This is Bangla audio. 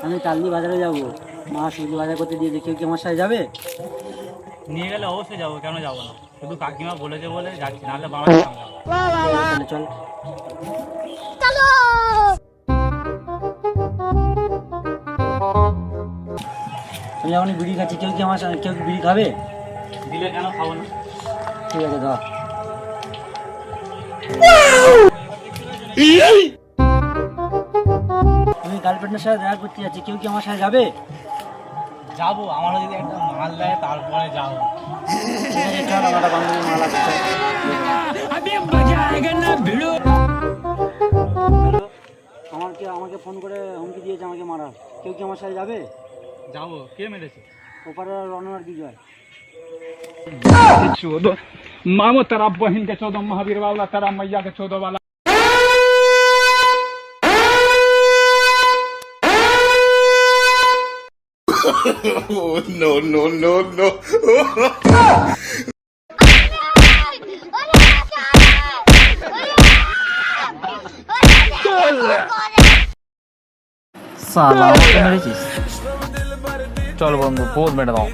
আমি কালদি বাজারে যাবো, মা সবজি বাজার করতে দিয়ে কেউ কি আমার সাথে যাবে? নিয়ে গেলে অবশ্যই যাবো, কেন যাবো না? শুধু কাকিমা বলেছে বলে যাচ্ছি, নাহলে বাবা তাহলে চল। আমি যখন বিড়ি খাচ্ছি, কেউ কি আমার সাথে, কেউ কি বিড়ি খাবে? দিলে কেন খাবো না? ঠিক আছে দাও। আমি গার্লফ্রেন্ডের সাথে দেখা করতে যাচ্ছি, কেউ কি আমার সাথে যাবে? যাবো, আমারও যদি একটা মাল দেয় তারপরে যাবো। ঠিক আছে চল, আমার একটা বান্ধবী মাল আছে, চল। হ্যালো, আমাকে ফোন করে হুমকি দিয়েছে আমাকে মারার, কেউ কি আমার সাথে যাবে? যাবো, কে মেরেছে? ওপারে রণনার বিজয়। चौदह मामो तेरा बहन के 14 महावीर वाला, तेरा मैया के 14 वाला। No, no, no, no. সালা আমাকে মেরেছিস? চল বন্ধু, বহুত মেরে দাও।